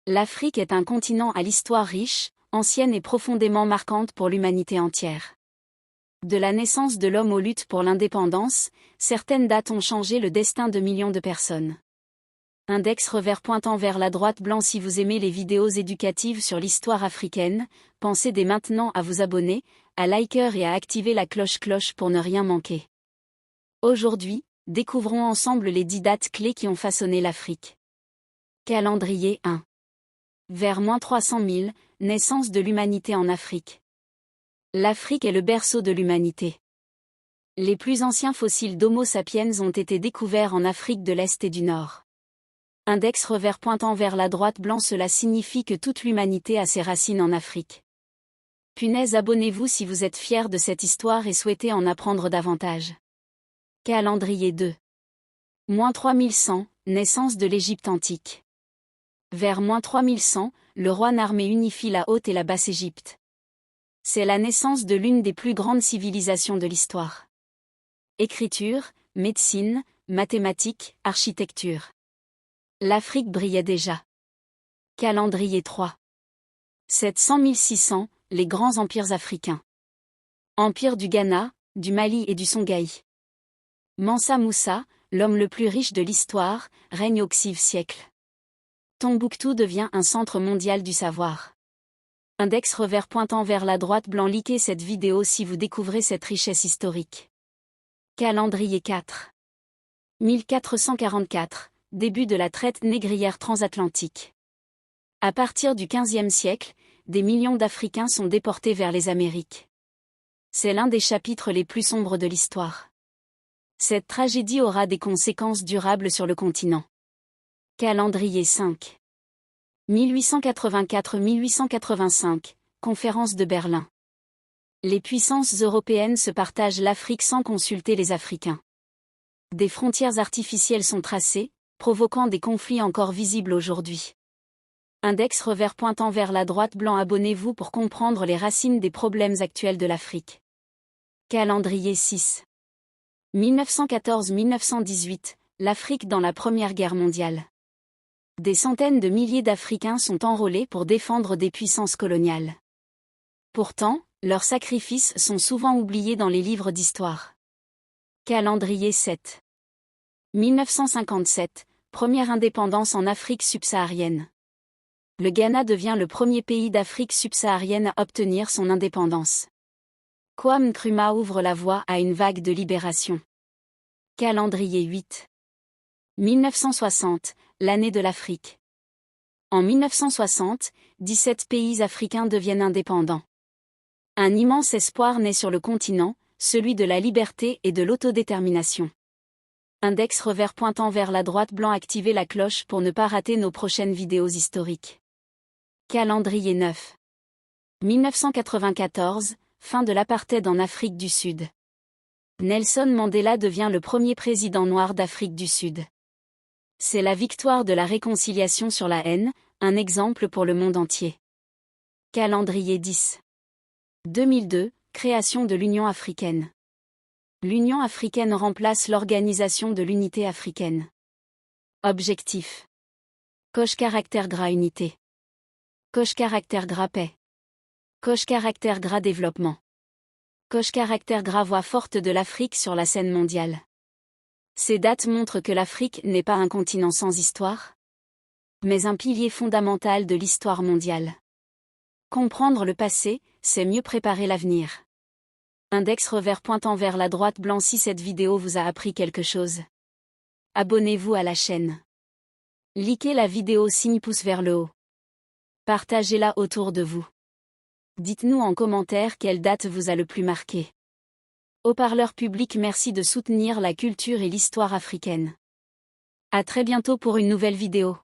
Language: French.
L'Afrique est un continent à l'histoire riche, ancienne et profondément marquante pour l'humanité entière. De la naissance de l'homme aux luttes pour l'indépendance, certaines dates ont changé le destin de millions de personnes. Index revers pointant vers la droite blanc. Si vous aimez les vidéos éducatives sur l'histoire africaine, pensez dès maintenant à vous abonner, à liker et à activer la cloche pour ne rien manquer. Aujourd'hui, découvrons ensemble les 10 dates clés qui ont façonné l'Afrique. Calendrier 1. Vers -300 000, naissance de l'humanité en Afrique. L'Afrique est le berceau de l'humanité. Les plus anciens fossiles d'Homo sapiens ont été découverts en Afrique de l'Est et du Nord. Index revers pointant vers la droite blanc. Cela signifie que toute l'humanité a ses racines en Afrique. Punaise, abonnez-vous si vous êtes fiers de cette histoire et souhaitez en apprendre davantage. Calendrier 2. -3100, naissance de l'Égypte antique. Vers -3100, le roi Narmé unifie la Haute et la Basse Égypte. C'est la naissance de l'une des plus grandes civilisations de l'histoire. Écriture, médecine, mathématiques, architecture. L'Afrique brillait déjà. Calendrier 3. 700-1600, les grands empires africains. Empire du Ghana, du Mali et du Songhai. Mansa Moussa, l'homme le plus riche de l'histoire, règne au Xiv siècle. Tombouctou devient un centre mondial du savoir. Index revers pointant vers la droite blanc. Likez cette vidéo si vous découvrez cette richesse historique. Calendrier 4. 1444, début de la traite négrière transatlantique. À partir du XVe siècle, des millions d'Africains sont déportés vers les Amériques. C'est l'un des chapitres les plus sombres de l'histoire. Cette tragédie aura des conséquences durables sur le continent. Calendrier 5. 1884-1885, conférence de Berlin. Les puissances européennes se partagent l'Afrique sans consulter les Africains. Des frontières artificielles sont tracées, provoquant des conflits encore visibles aujourd'hui. Index revers pointant vers la droite blanc. Abonnez-vous pour comprendre les racines des problèmes actuels de l'Afrique. Calendrier 6. 1914-1918, l'Afrique dans la Première Guerre mondiale. Des centaines de milliers d'Africains sont enrôlés pour défendre des puissances coloniales. Pourtant, leurs sacrifices sont souvent oubliés dans les livres d'histoire. Calendrier 7. 1957, première indépendance en Afrique subsaharienne. Le Ghana devient le premier pays d'Afrique subsaharienne à obtenir son indépendance. Kwame Nkrumah ouvre la voie à une vague de libération. Calendrier 8. 1960, l'année de l'Afrique. En 1960, 17 pays africains deviennent indépendants. Un immense espoir naît sur le continent, celui de la liberté et de l'autodétermination. Index revers pointant vers la droite blanc. Activez la cloche pour ne pas rater nos prochaines vidéos historiques. Calendrier 9. 1994, fin de l'apartheid en Afrique du Sud. Nelson Mandela devient le premier président noir d'Afrique du Sud. C'est la victoire de la réconciliation sur la haine, un exemple pour le monde entier. Calendrier 10. 2002, création de l'Union africaine. L'Union africaine remplace l'Organisation de l'unité africaine. Objectif. Coche caractère gras unité. Coche caractère gras paix. Coche caractère gras développement. Coche caractère gras voix forte de l'Afrique sur la scène mondiale. Ces dates montrent que l'Afrique n'est pas un continent sans histoire, mais un pilier fondamental de l'histoire mondiale. Comprendre le passé, c'est mieux préparer l'avenir. Index revers pointant vers la droite blanc. Si cette vidéo vous a appris quelque chose, abonnez-vous à la chaîne. Likez la vidéo signe pouce vers le haut. Partagez-la autour de vous. Dites-nous en commentaire quelle date vous a le plus marqué. Haut-parleur public, merci de soutenir la culture et l'histoire africaine. À très bientôt pour une nouvelle vidéo.